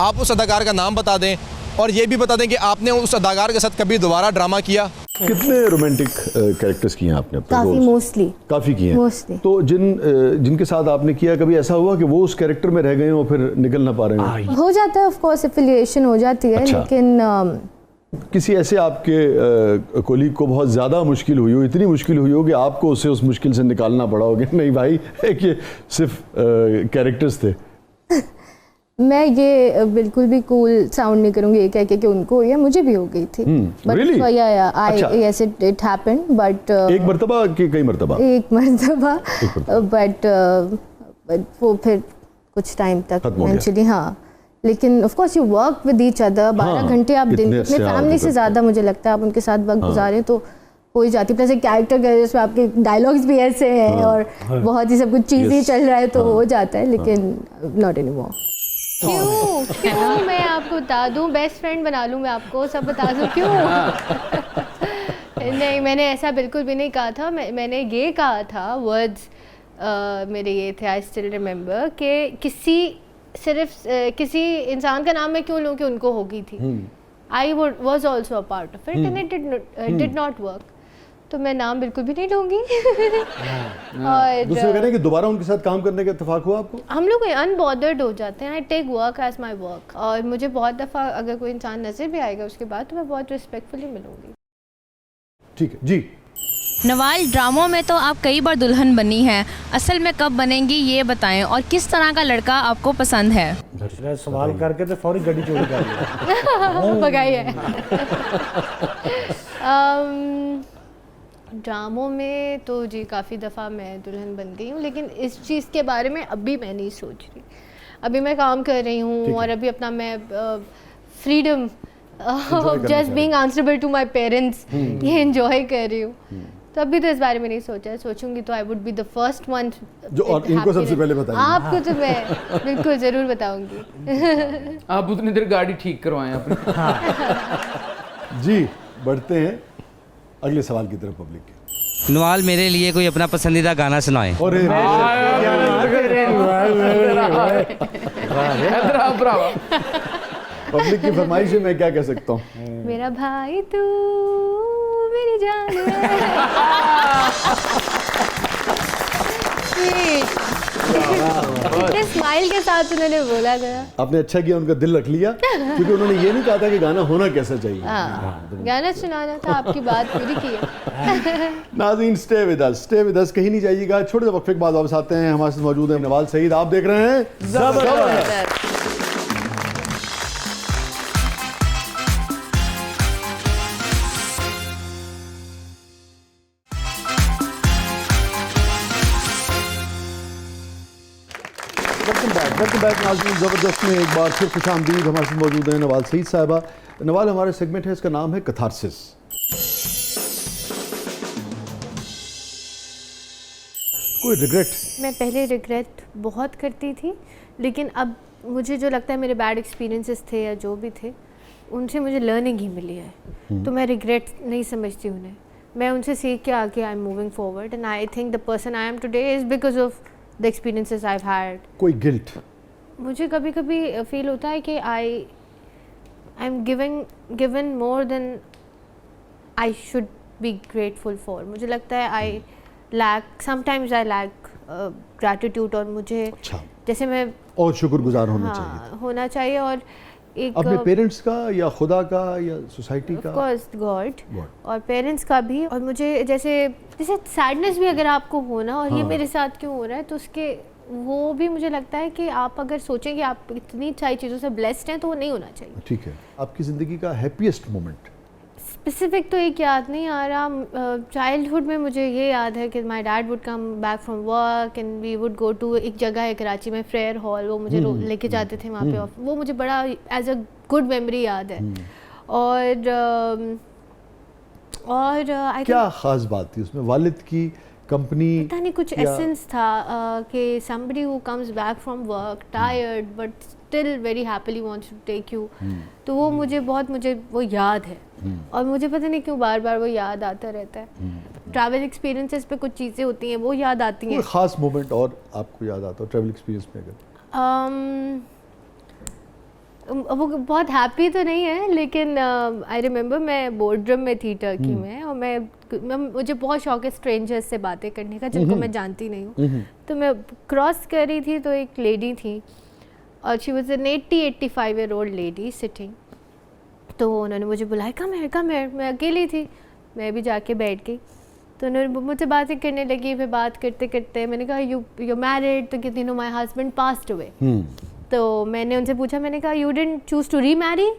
आप उस अदाकार का नाम बता दें और ये भी बता दें कि आपने उस अदाकार के साथ कभी दोबारा ड्रामा किया। कितने रोमांटिक कैरेक्टर्स किए हैं आपने अब तक? काफ़ी, मोस्टली काफ़ी किए हैं। मोस्टली। तो जिनके साथ आपने किया, कभी ऐसा हुआ कि वो उस कैरेक्टर में रह गए और फिर निकल ना पा रहे हैं? हो जाता है, ऑफ कोर्स एफिलिएशन हो जाती है। अच्छा। लेकिन किसी ऐसे आपके कोलीग को बहुत ज़्यादा मुश्किल हुई हो, इतनी मुश्किल हुई हो कि आपको उसे उस मुश्किल से निकालना पड़ा हो कि नहीं भाई कि सिर्फ कैरेक्टर्स थे? मैं ये बिल्कुल भी कूल साउंड नहीं करूँगी ये कह के कि उनको हुई है, मुझे भी हो गई थी। really? Yes, it happened, but एक मर्तबा कि कई मर्तबा? एक मर्तबा, बट वो फिर कुछ टाइम तक इवेंचुअली, हाँ। लेकिन of course you work with each other, 12 घंटे आप दिन अपने फैमिली से ज़्यादा मुझे लगता है आप उनके साथ वक्त गुजारें तो हो ही जाती है। प्लस एक कैरेक्टर का जिसमें आपके डायलॉग्स भी ऐसे हैं और बहुत ही सब कुछ चीज़ें चल रहा है तो हो जाता है, लेकिन नॉट एनीमोर। क्यों मैं आपको बता दूं, बेस्ट फ्रेंड बना लूं मैं आपको, सब बता दूं क्यों? नहीं, मैंने ऐसा बिल्कुल भी नहीं कहा था। मैंने ये कहा था, वर्ड्स मेरे ये थे, आई स्टिल रिमेंबर, कि किसी इंसान का नाम मैं क्यों लूं कि उनको हो गई थी। I was also a part of it and it did not work. तो मैं नाम बिल्कुल भी नहीं लूँगी। और दूसरे कह रहे हैं कि दोबारा उनके साथ काम करने का इत्तेफाक हुआ आपको? हम लोग अनबॉदर्ड हो जाते हैं। I take work as my work, और मुझे बहुत दफ़ा अगर कोई इंसान नज़र भी आएगा उसके बाद तो मैं बहुत रिस्पेक्टफुली मिलूँगी। ठीक है जी। नवाल, ड्रामों में तो आप कई बार दुल्हन बनी हैं, असल में कब बनेंगी ये बताएं, और किस तरह का लड़का आपको पसंद है? सवाल करके तो फौरी गड्डी चोरी कर लिया। भगाई है। ड्रामों में तो जी काफ़ी दफ़ा मैं दुल्हन बन गई हूँ, लेकिन इस चीज़ के बारे में अभी मैं नहीं सोच रही। अभी मैं काम कर रही हूँ और अभी अपना मैं freedom just being answerable to my parents ये एंजॉय कर रही हूँ। तो अभी तो इस बारे में नहीं सोचा है, सोचूंगी तो I would be the first one जो और इनको सबसे पहले बताएंगे। आपको तो मैं बिल्कुल ज़रूर बताऊंगी। आप उतनी देर गाड़ी ठीक करवाएं अपनी। जी बढ़ते हैं अगले सवाल की तरफ पब्लिक के। नवाल, मेरे लिए कोई अपना पसंदीदा गाना सुनाएं। और पब्लिक की फरमाइश है, मैं क्या कह सकता हूँ? मेरा भाई तू मेरी जान है। स्माइल के साथ उन्होंने बोला था। आपने अच्छा किया, उनका दिल रख लिया, क्योंकि उन्होंने ये नहीं कहा था कि गाना होना कैसा चाहिए। गाना सुनाना था, आपकी बात पूरी की है। नाज़रीन स्टे विद अस, कहीं नहीं जाइएगा। छोटे से वक्फे के बाद वापस आते हैं। हमारे साथ मौजूद है नवाल सईद, आप देख रहे हैं ज़बरदस्त। वेलकम बैक नाज़रीन, ज़बरदस्त में एक बार फिर खुशामदीद। हमारे साथ मौजूद हैं नवाल सईद साहिबा। नवाल, हमारे सेगमेंट है, इसका नाम है कैथारसिस। कोई रिग्रेट? मैं पहले रिग्रेट बहुत करती थी, लेकिन अब मुझे जो लगता है मेरे बैड एक्सपीरियंसेस थे या जो भी थे, उनसे मुझे लर्निंग ही मिली है। तो मैं रिग्रेट नहीं समझती उन्हें, मैं उनसे सीख के आगे I am moving forward and I think the person I am today is because of the experiences I had. कोई गिल्ट? मुझे कभी कभी फील होता है कि I am given more than I should be grateful for. मुझे लगता है I lack sometimes I lack gratitude, और मुझे जैसे मैं और शुक्रगुजार होना चाहिए। होना चाहिए, और एक अपने पेरेंट्स का या खुदा का या सोसाइटी का, ऑफ कोर्स गॉड, और पेरेंट्स का भी। और मुझे जैसे सैडनेस भी अगर आपको हो ना, और ये मेरे साथ क्यों हो रहा है, तो उसके वो भी मुझे लगता है कि आप अगर सोचें कि आप इतनी सारी चीज़ों से ब्लेस्ड हैं तो वो नहीं होना चाहिए। ठीक है। आपकी ज़िंदगी का हैप्पीएस्ट मोमेंट? स्पेसिफिक तो एक याद नहीं आ रहा। चाइल्डहुड में मुझे ये याद है कि my dad would come back from work and we would go to एक जगह है कराची में, फ्रेयर हॉल, वो मुझे लेके जाते थे वहाँ पे। वो मुझे बड़ा एज अ गुड मेमोरी याद है। और क्या ख़ास बात थी उसमें? वालिद की कंपनी, पता नहीं कुछ एसेंस था कि somebody who comes back from work tired but still very happily wants to take you, तो वो मुझे वो याद है। और मुझे पता नहीं क्यों बार बार वो याद आता रहता है। ट्रैवल एक्सपीरियंसेस पे कुछ चीज़ें होती हैं वो याद आती हैं। कोई ख़ास मोमेंट और आपको याद आता हो ट्रैवल एक्सपीरियंस में? अगर वो बहुत हैप्पी तो नहीं है, लेकिन आई रिमेंबर मैं बोर्डरम में थी टर्की में, और मुझे बहुत शौक है स्ट्रेंजर्स से बातें करने का जिनको मैं जानती नहीं हूँ। तो मैं क्रॉस कर रही थी तो एक लेडी थी, और she was an 85 year old lady sitting. तो उन्होंने मुझे बुलाया, कम है। मैं अकेली थी, मैं भी जाके बैठ गई। तो उन्होंने मुझसे बातें करने लगी। फिर बात करते करते मैंने कहा यू मैरिड? तो कहती no my husband passed away. तो मैंने उनसे पूछा, मैंने कहा you didn't choose to remarry?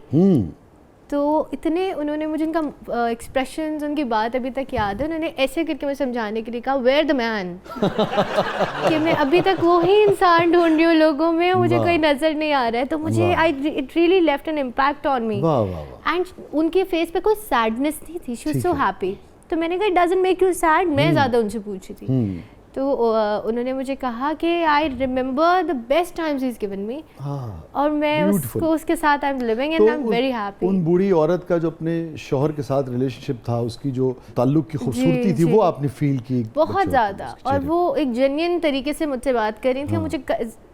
तो इतने उन्होंने मुझे उनका एक्सप्रेशंस, उनकी बात अभी तक याद है। उन्होंने ऐसे करके मैं समझाने के लिए कहा वेयर द मैन, कि मैं अभी तक वही इंसान ढूंढ रही हूँ लोगों में, मुझे कोई नज़र नहीं आ रहा है। तो मुझे it really left an impact on me. And उनके फेस पे कोई सैडनेस नहीं थी, शी वाज सो हैप्पी। तो मैंने कहा it doesn't make you sad? मैं ज़्यादा उनसे पूछी थी। तो उन्होंने मुझे कहा कि I remember the best times is given me, और मैं उसके साथ I am living and I am very happy. उन बूढ़ी औरत का जो अपने शौहर के साथ रिलेशनशिप था, उसकी जो ताल्लुक की खूबसूरती थी, वो आपने फील की बहुत ज़्यादा। और वो एक जेन्युइन तरीके से मुझसे बात कर रही थी। मुझे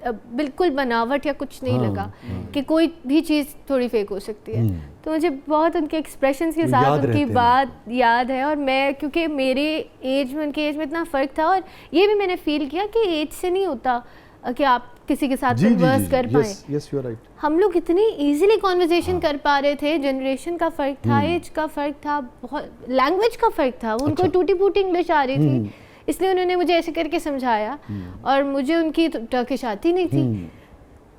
बिल्कुल बनावट या कुछ नहीं लगा कि कोई भी चीज़ थोड़ी फेक हो सकती है। तो मुझे बहुत उनके एक्सप्रेशंस के साथ उनकी बात याद है, और मैं क्योंकि मेरे एज में उनके एज में इतना फ़र्क था, और ये भी मैंने फील किया कि एज से नहीं होता कि आप किसी के साथ कन्वर्स कर पाएँ। Yes you are right. हम लोग इतनी इजीली कॉन्वर्जेशन कर पा रहे थे, जनरेशन का फ़र्क था, एज का फ़र्क था, बहुत लैंग्वेज का फ़र्क था। उनको टूटी फूटी इंग्लिश आ रही थी, इसलिए उन्होंने मुझे ऐसे करके समझाया, और मुझे उनकी टर्किश आती नहीं थी,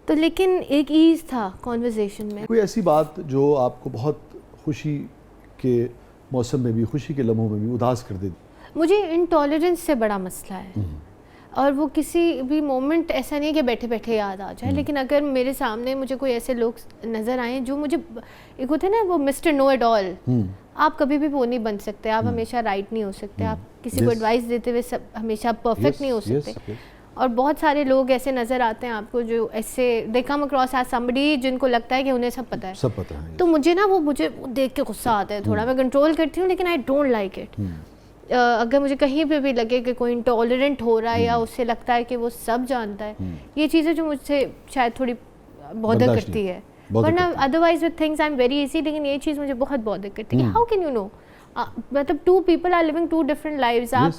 तो लेकिन एक ईज था कॉन्वर्जेशन में। कोई ऐसी बात जो आपको बहुत खुशी के मौसम में भी, खुशी के लम्हों में भी उदास कर देती? मुझे इंटॉलरेंस से बड़ा मसला है, और वो किसी भी मोमेंट ऐसा नहीं है कि बैठे बैठे याद आ जाए, लेकिन अगर मेरे सामने मुझे कोई ऐसे लोग नज़र आए जो मुझे, एक होता है ना वो मिस्टर नो एट ऑल, आप कभी भी वो नहीं बन सकते, आप हमेशा राइट नहीं हो सकते, आप किसी को एडवाइस देते हुए सब हमेशा परफेक्ट नहीं हो सकते। और बहुत सारे लोग ऐसे नज़र आते हैं आपको जो ऐसे दे कम अक्रॉस एज समबडी जिनको लगता है कि उन्हें सब पता है, तो मुझे ना वो मुझे देख के गुस्सा आता है थोड़ा, मैं कंट्रोल करती हूँ, लेकिन आई डोंट लाइक इट। अगर मुझे कहीं पे भी लगे कि कोई इंटॉलरेंट हो रहा है या उससे लगता है कि वो सब जानता है, ये चीज़ें जो मुझसे शायद थोड़ी बॉदर करती है, वरना otherwise with things I am very easy, लेकिन ये चीज़ मुझे बहुत बॉदर करती है। हाउ कैन यू नो, मतलब 2 people are living 2 different lives, आप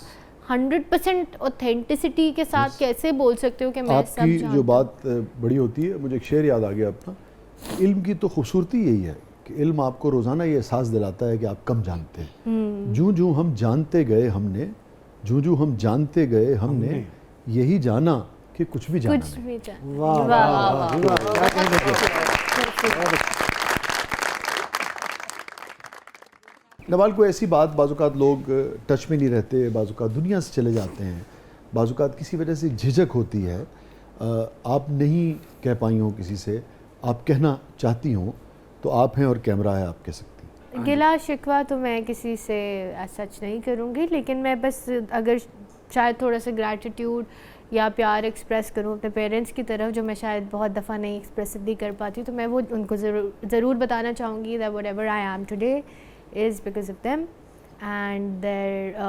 100% ऑथेंटिसिटी के साथ कैसे बोल सकते हो कि मैं सब जानता हूं? जो बात बड़ी होती है, मुझे एक शेर याद आ गया अपना, इल्म की तो खूबसूरती यही है कि इल्म आपको रोज़ाना ये एहसास दिलाता है कि आप कम जानते हैं। जूं जूं हम जानते गए हमने, जूं जूं हम जानते गए हमने, यही जाना कि कुछ भी जाना नहीं। वाह वाह वाह। नवाल, कोई ऐसी बात, बाज़-औक़ात लोग टच में नहीं रहते, बाज़-औक़ात दुनिया से चले जाते हैं, बाज़-औक़ात किसी वजह से झिझक होती है, आप नहीं कह पाई हो किसी से, आप कहना चाहती हो, तो आप हैं और कैमरा है, आप कह सकती हैं। गिला शिकवा तो मैं किसी से सच नहीं करूँगी, लेकिन मैं बस अगर शायद थोड़ा सा ग्रैटिट्यूड या प्यार एक्सप्रेस करूँ अपने पेरेंट्स की तरफ, जो मैं शायद बहुत दफ़ा नहीं एक्सप्रेसिवली कर पाती, तो मैं वो उनको ज़रूर बताना चाहूँगी that whatever I am today is because of them and their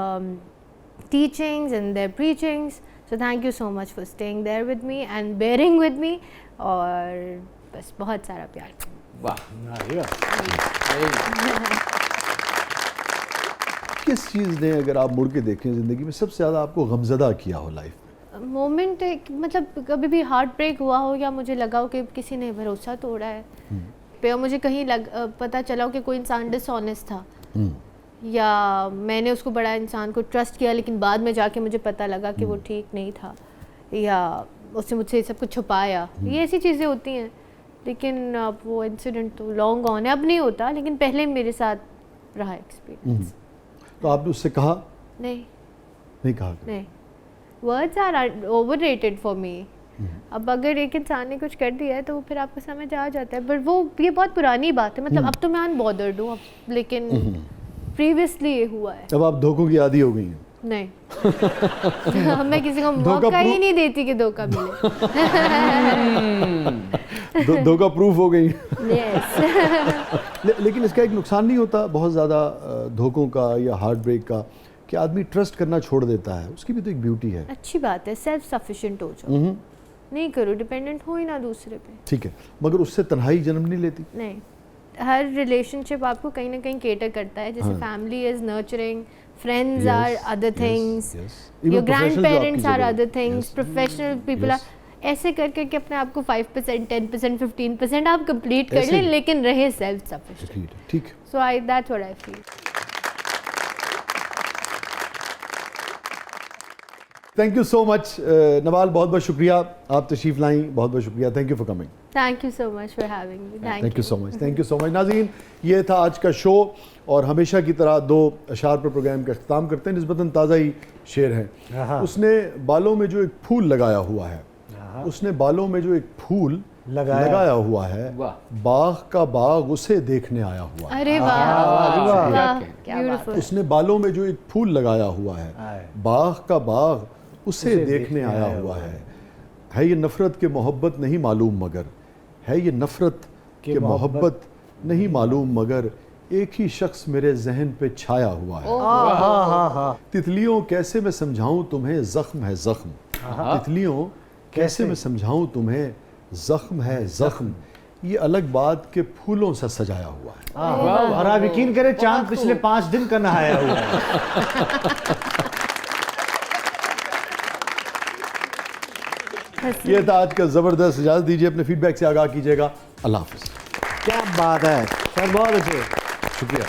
teachings and their preachings. So thank you so much for staying there with me and bearing with me, और बस बहुत सारा प्यार। वाह, किस चीज़ ने, अगर आप मुड़ के देखें ज़िंदगी में, सबसे ज़्यादा आपको गमज़दा किया हो लाइफ में? मोमेंट, मतलब कभी भी हार्ट ब्रेक हुआ हो या मुझे लगा हो कि किसी ने भरोसा तोड़ा है पे, और मुझे कहीं पता चला हो कि कोई इंसान डिसऑनेस्ट था, या मैंने उसको बड़ा इंसान को ट्रस्ट किया, लेकिन बाद में जाके मुझे पता लगा कि वो ठीक नहीं था, या उसने मुझसे सब कुछ छुपाया, ये ऐसी चीज़ें होती हैं। लेकिन अब वो इंसिडेंट तो लॉन्ग ऑन है, अब नहीं होता, लेकिन पहले मेरे साथ रहा एक्सपीरियंस। तो आपने उससे कहा? नहीं कहा? नहीं, words are overrated for me. अब अगर एक इंसान ने कुछ कर दिया है तो फिर आपको समझ आ जाता है, पर वो ये बहुत पुरानी बात है, मतलब अब तो मैं अनबॉदर्ड हूँ, लेकिन प्रीवियसली ये हुआ है। अब आप धोखों की आदी हो गई हैं? नहीं मैं किसी को मौका ही नहीं देती कि धोखा मिले। धोखा प्रूफ हो गई। yes. लेकिन इसका एक नुकसान नहीं होता बहुत ज़्यादा धोखों का या हार्ट ब्रेक का, कि आदमी ट्रस्ट करना छोड़ देता है, उसकी भी तो एक ब्यूटी है। अच्छी बात है, सेल्फ सफिशिएंट हो जाओ, नहीं करो, डिपेंडेंट हो ही ना दूसरे पे। ठीक है, मगर उससे तन्हाई जन्म नहीं लेती? नहीं, हर रिलेशनशिप आपको कहीं ना कहीं केटर करता है, जैसे family is nurturing, friends are other things, your grandparents are other things, professional people are, ऐसे करके कि अपने आप को 5%, 10%, 15% आप कंप्लीट कर लें, लेकिन रहे सेल्फ सफिशिएंट। ठीक। So I that's what I feel. Thank you so much Nawal, बहुत बहुत शुक्रिया, आप तशरीफ़ लाई, बहुत बहुत शुक्रिया, thank you for coming. Thank you so much for having me. Thank you so much, thank you so much. नाज़रीन, ये था आज का शो, और हमेशा की तरह 2 अशार पर प्रोग्राम का इख्तिताम करते हैं। निस्बतन ताज़ा ही शेर है। उसने बालों में जो एक फूल लगाया हुआ है, उसने बालों में जो एक फूल लगाया हुआ है, बाग का बाग उसे देखने आया हुआ है। अरे वाह, ब्यूटीफुल। उसने बालों में जो एक फूल लगाया हुआ है, बाग का बाग उसे देखने आया हुआ है ये नफ़रत के मोहब्बत नहीं मालूम मगर, है ये नफ़रत के मोहब्बत नहीं मालूम मगर, एक ही शख्स मेरे जहन पे छाया हुआ है। तितलियों कैसे मैं समझाऊं तुम्हें, ज़ख्म है ज़ख्म, तितलियों कैसे मैं समझाऊं तुम्हें, जख्म है जख्म, ये अलग बात के फूलों से सजाया हुआ है। और आप यकीन करें चांद पिछले 5 दिन का नहाया हुआ है। ये था आज का ज़बरदस्त। इजाज़त दीजिए, अपने फीडबैक से आगाह कीजिएगा। अल्लाह हाफ़िज़। क्या बात है सर, बहुत अच्छे, शुक्रिया।